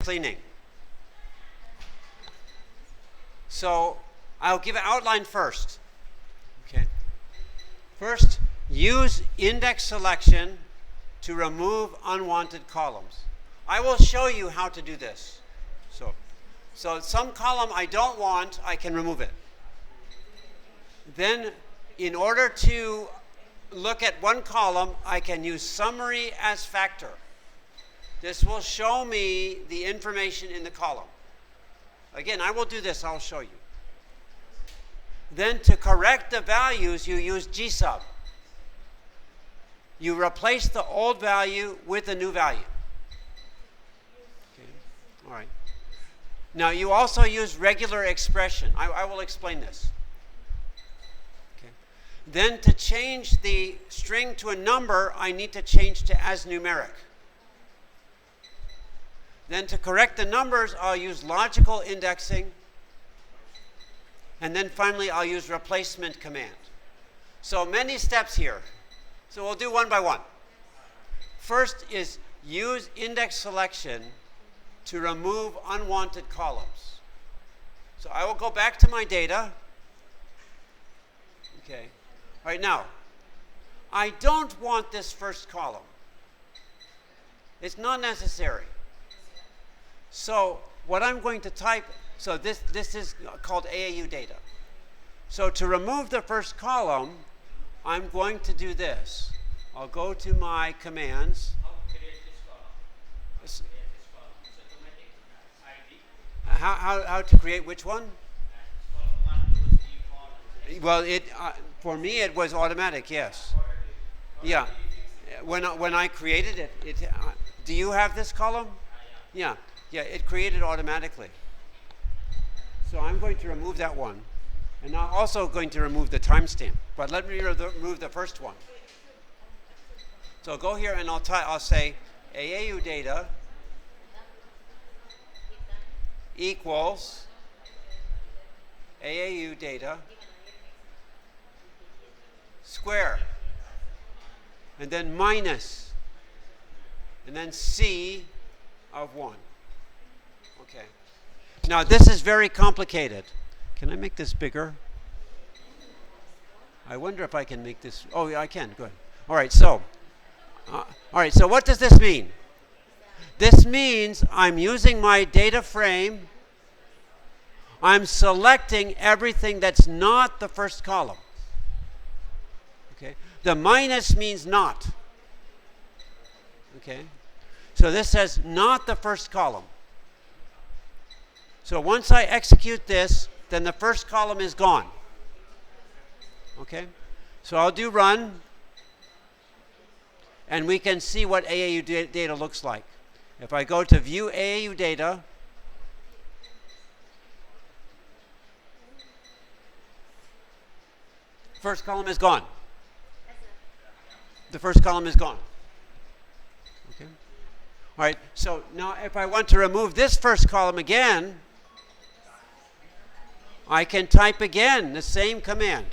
cleaning. So I'll give an outline first. Okay. First, use index selection to remove unwanted columns. I will show you how to do this. So some column I don't want, I can remove it. Then, in order to look at one column, I can use summary as factor. This will show me the information in the column. Again, I will do this, I'll show you. Then to correct the values, you use G sub. You replace the old value with a new value. Okay. All right. Now you also use regular expression. I will explain this. Okay. Then to change the string to a number, I need to change to as numeric. Then to correct the numbers, I'll use logical indexing. And then finally, I'll use replacement command. So many steps here. So we'll do one by one. First is use index selection to remove unwanted columns. So I will go back to my data. Okay. All right, now, I don't want this first column. It's not necessary. So what I'm going to type, so this is called AAU data. So to remove the first column, I'm going to do this. I'll go to my commands. How to create which one? Well, for me it was automatic. Yes. Yeah. When I created it, do you have this column? Yeah. Yeah. It created automatically. So I'm going to remove that one, and I'm also going to remove the timestamp. But let me remove the first one. So I'll go here and I'll say AAU data equals AAU data square, and then minus, and then C of 1. Okay. Now this is very complicated. Can I make this bigger? I wonder if I can make this. Oh, yeah, I can. Good. All right. So what does this mean? This means I'm using my data frame. I'm selecting everything that's not the first column. Okay. The minus means not. Okay. So this says not the first column. So once I execute this, then the first column is gone. Okay? So I'll do run, and we can see what AAU data looks like. If I go to view AAU data, first column is gone. The first column is gone. Okay? All right, so now if I want to remove this first column again, I can type again the same command.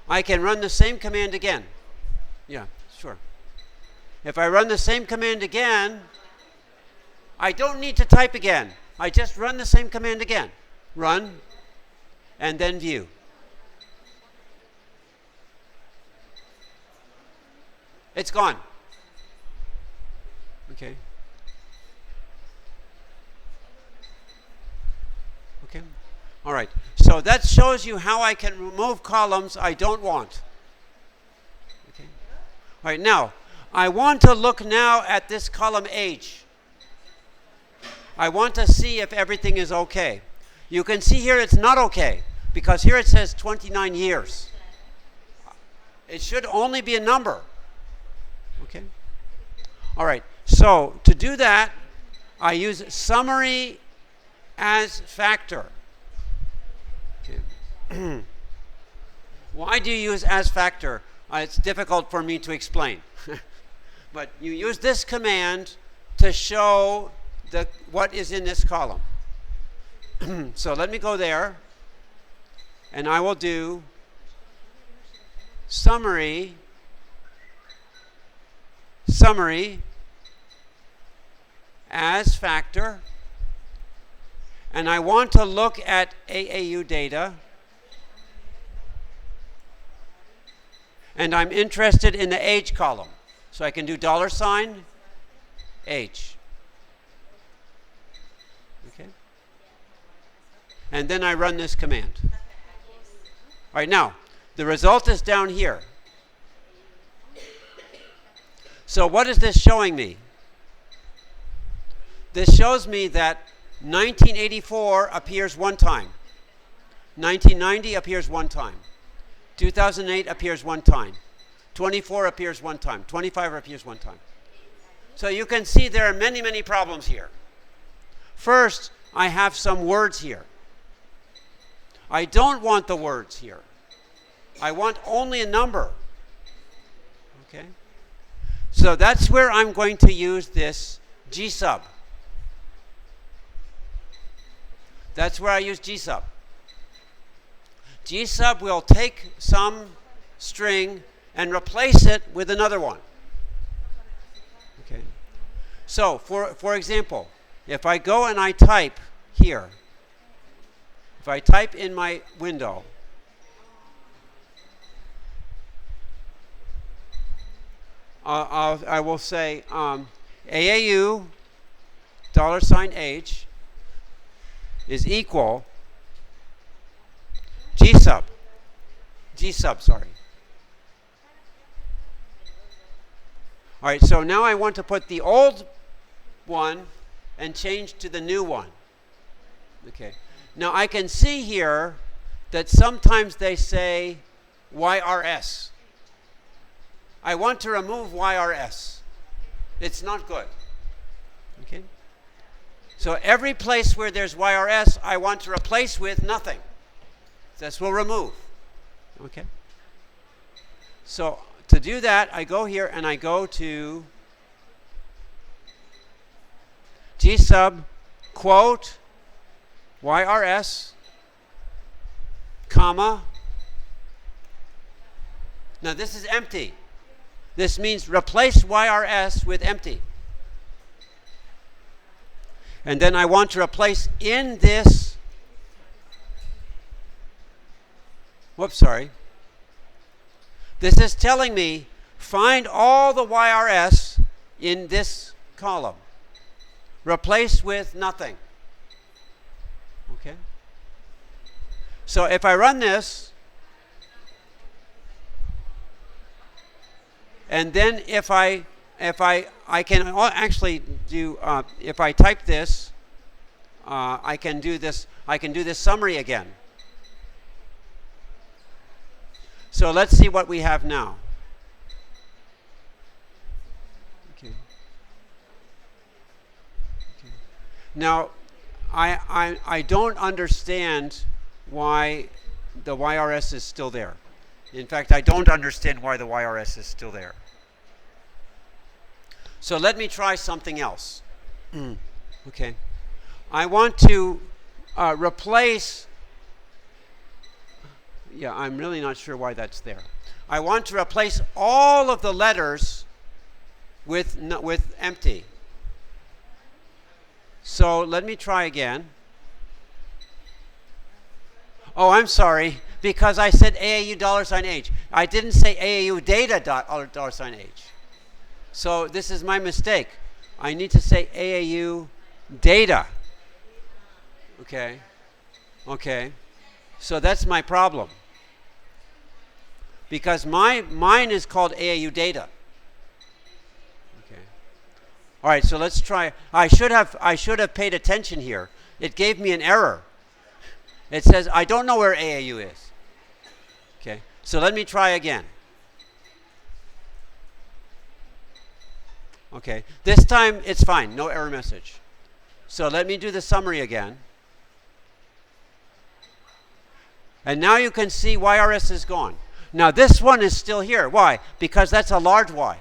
I can run the same command again. Yeah, sure. If I run the same command again, I don't need to type again. I just run the same command again. Run, and then view. It's gone. Okay. Okay. All right. So that shows you how I can remove columns I don't want. Okay. All right. Now, I want to look now at this column age. I want to see if everything is okay. You can see here it's not okay, because here it says 29 years. It should only be a number. Okay. All right. So to do that, I use summary as factor. Okay. Why do you use as factor? It's difficult for me to explain. But you use this command to show what is in this column. So let me go there, and I will do summary summary as factor, and I want to look at AAU data, and I'm interested in the age column. So I can do $age. Okay? And then I run this command. All right, now, the result is down here. So what is this showing me? This shows me that 1984 appears one time. 1990 appears one time. 2008 appears one time. 24 appears one time. 25 appears one time. So you can see there are many, many problems here. First, I have some words here. I don't want the words here. I want only a number. Okay? So that's where I'm going to use this gsub. That's where I use gsub. Gsub will take some string and replace it with another one. Okay. So, for example, if I go and I type here, if I type in my window, I will say AAU $age is equal gsub, sorry. All right, so now I want to put the old one and change to the new one. Okay. Now I can see here that sometimes they say YRS. I want to remove YRS. It's not good. Okay. So every place where there's YRS, I want to replace with nothing. This will remove. Okay. So to do that, I go here and I go to gsub quote YRS, comma. Now this is empty. This means replace YRS with empty. And then I want to replace in this, whoops, sorry. This is telling me find all the YRS in this column. Replace with nothing. Okay? So if I run this, and then if I can actually do, if I type this, I can do this summary again. So let's see what we have now. Okay. Okay. Now, I don't understand why the YRS is still there. In fact, I don't understand why the YRS is still there. So let me try something else. Okay. I want to replace, yeah, I'm really not sure why that's there. I want to replace all of the letters with empty. So let me try again. Oh, I'm sorry, because I said AAU $age. I didn't say AAU data $age. So this is my mistake. I need to say AAU data. Okay. Okay. So that's my problem. Because mine is called AAU data. Okay. All right, so let's try. I should have paid attention here. It gave me an error. It says I don't know where AAU is. Okay. So let me try again. Okay. This time it's fine. No error message. So let me do the summary again. And now you can see YRS is gone. Now this one is still here. Why? Because that's a large Y.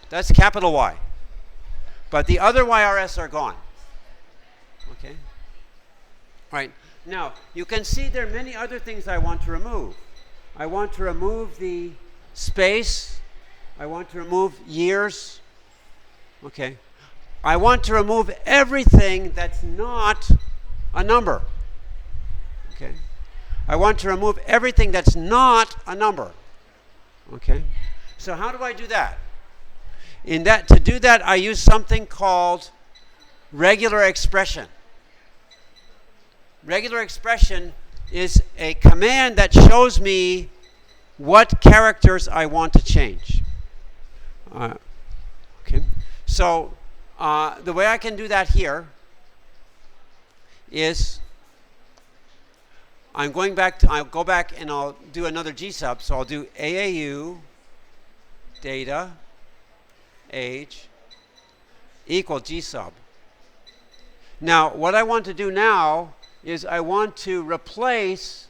That's capital Y. But the other YRS are gone. Okay? All right. Now, you can see there are many other things I want to remove. I want to remove the space I want to remove years. Okay. I want to remove everything that's not a number. Okay. I want to remove everything that's not a number. Okay. So how do I do that? To do that, I use something called regular expression. Regular expression is a command that shows me what characters I want to change. Okay. So the way I can do that here is I'll go back and I'll do another G sub. So I'll do AAU data age equal G sub. Now, what I want to do now is I want to replace,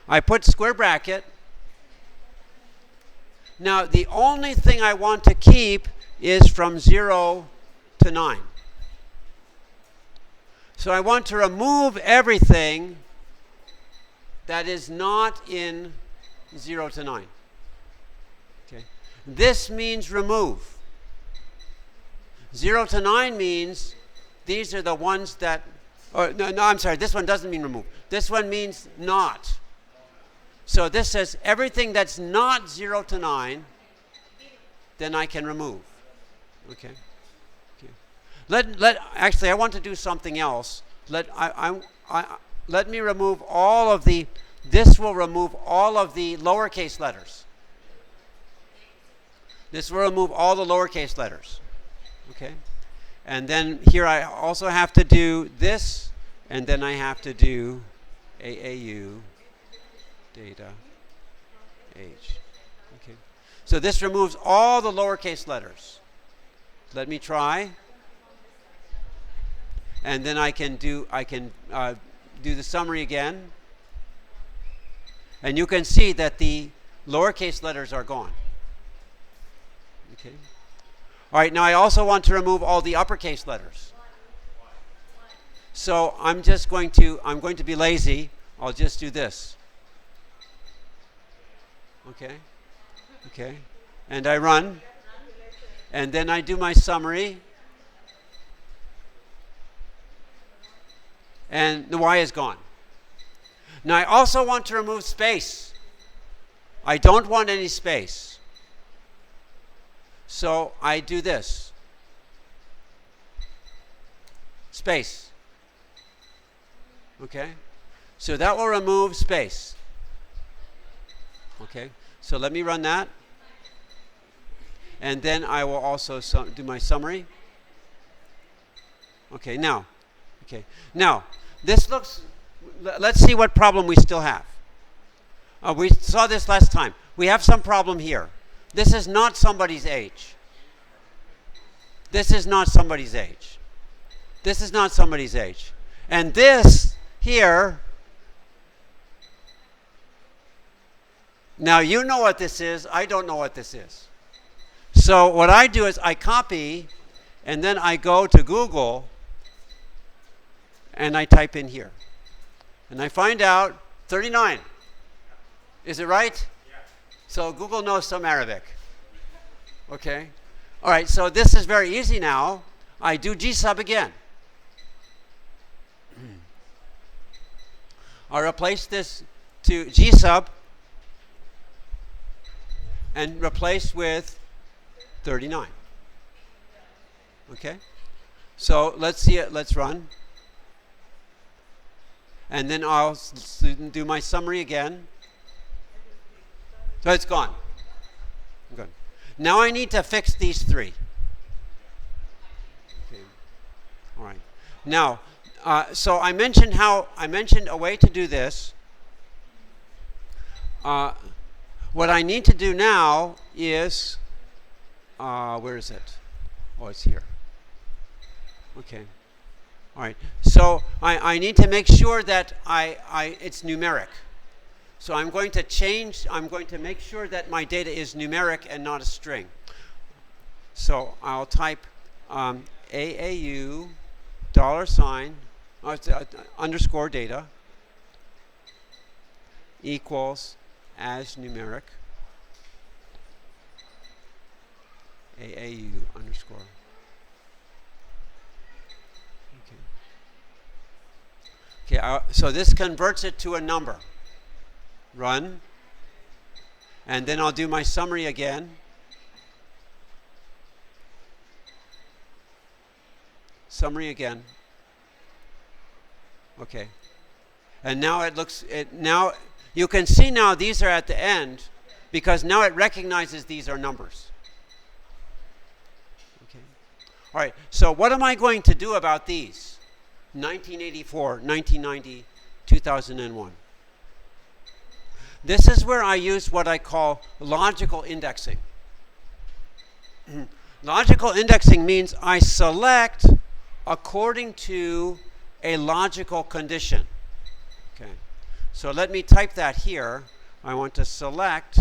I put square bracket. Now, the only thing I want to keep is from 0 to 9. So I want to remove everything that is not in 0 to 9. Okay. This means remove. 0 to 9 means these are the ones that, I'm sorry, this one doesn't mean remove. This one means not. So this says everything that's not 0 to 9, then I can remove. Okay. Actually, I want to do something else. Let me remove all of the. This will remove all of the lowercase letters. This will remove all the lowercase letters. Okay, and then here I also have to do this, and then I have to do AAU data age. Okay, so this removes all the lowercase letters. Let me try. And then I can do the summary again. And you can see that the lowercase letters are gone. Okay. All right, now I also want to remove all the uppercase letters. So I'm going to be lazy. I'll just do this. Okay. Okay. And I run. And then I do my summary. And the Y is gone. Now I also want to remove space. I don't want any space. So I do this. Space. Okay? So that will remove space. Okay? So let me run that. And then I will also do my summary. Okay, now. Okay. Now, this looks, let's see what problem we still have. We saw this last time. We have some problem here. This is not somebody's age. This is not somebody's age. This is not somebody's age. And this here, now you know what this is. I don't know what this is. So what I do is I copy, and then I go to Google, and I type in here. And I find out 39. Is it right? Yeah. So Google knows some Arabic. Okay? All right, so this is very easy now. I do G sub again. I replace this to G sub and replace with 39. Okay? So let's see it. Let's run. And then I'll do my summary again. So it's gone. Good. Now I need to fix these three. Okay. All right. Now, so I mentioned a way to do this. What I need to do now is, where is it? Oh, it's here. Okay. All right, so I need to make sure that it's numeric. So I'm going to make sure that my data is numeric and not a string. So I'll type AAU $_ data equals as numeric. AAU underscore. Okay, so this converts it to a number. Run. And then I'll do my summary again. Summary again. Okay. And now now you can see now these are at the end because now it recognizes these are numbers. Okay. All right. So what am I going to do about these? 1984, 1990, 2001. This is where I use what I call logical indexing. Logical indexing means I select according to a logical condition. Okay. So let me type that here. I want to select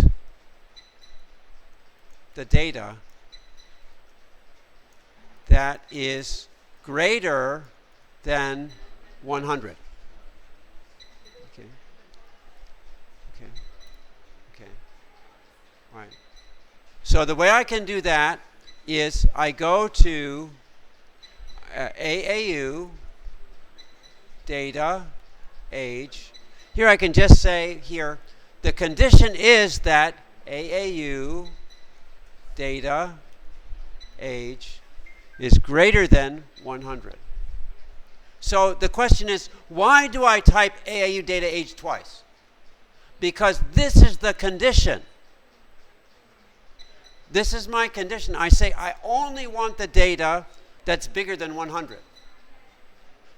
the data that is greater than 100. Okay. Okay. Okay. All right. So the way I can do that is I go to AAU, data, age. Here I can just say here, the condition is that AAU, data, age is greater than 100. So the question is, why do I type AAU data age twice? Because this is the condition. This is my condition. I say I only want the data that's bigger than 100.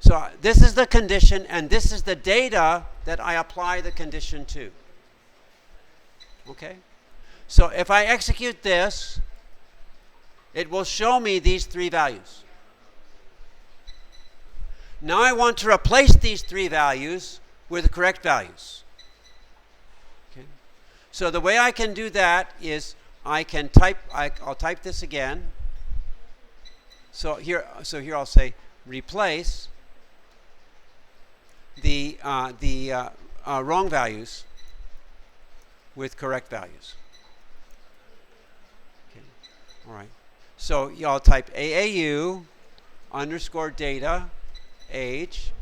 So this is the condition, and this is the data that I apply the condition to. Okay? So if I execute this, it will show me these three values. Now I want to replace these three values with the correct values. Okay? So the way I can do that is I can type, I'll type this again. So here I'll say replace the wrong values with correct values. Okay. All right. So y'all type AAU underscore data age,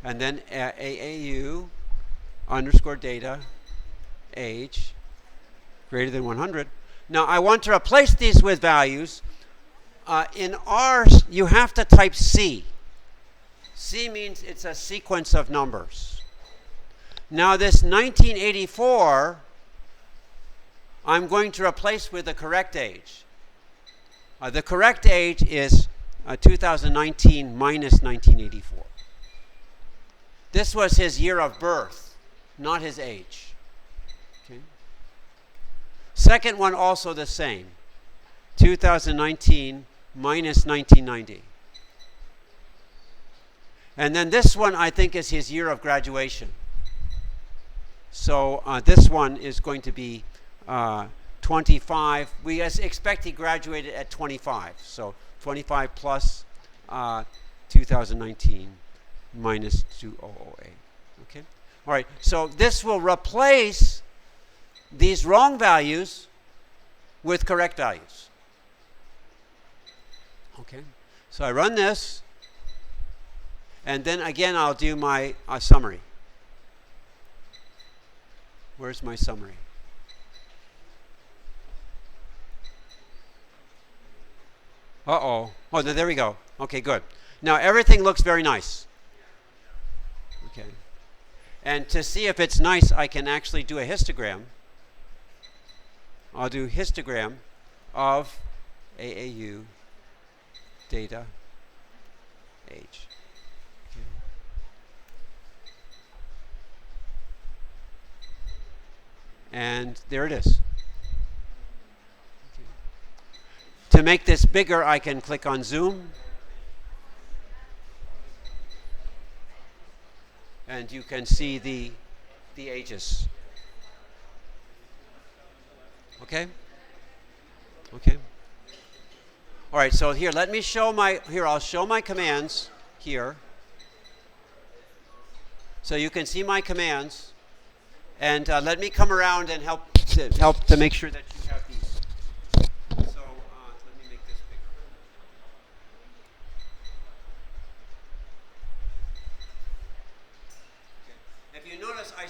and then AAU underscore data age greater than 100. Now I want to replace these with values. In R, you have to type C. C means it's a sequence of numbers. Now this 1984, I'm going to replace with the correct age. The correct age is 2019 minus 1984. This was his year of birth, not his age. Okay. Second one also the same. 2019 minus 1990. And then this one I think is his year of graduation. So this one is going to be 25. We expect he graduated at 25. So 25 plus 2019 minus 2008. Okay? All right. So this will replace these wrong values with correct values. Okay? So I run this, and then again I'll do my summary. Where's my summary? Uh-oh. Oh, there we go. Okay, good. Now everything looks very nice. Okay. And to see if it's nice, I can actually do a histogram. I'll do histogram of AAU data age. Okay. And there it is. To make this bigger, I can click on zoom. And you can see the ages. Okay? Okay. All right, so here, let me show I'll show my commands here. So you can see my commands. And let me come around and help to make sure that you have these. So let me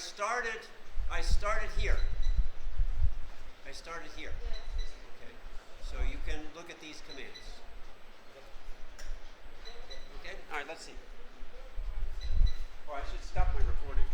started here. I started here. Okay. So you can look at these commands. Okay? All right, let's see. Oh, I should stop my recording.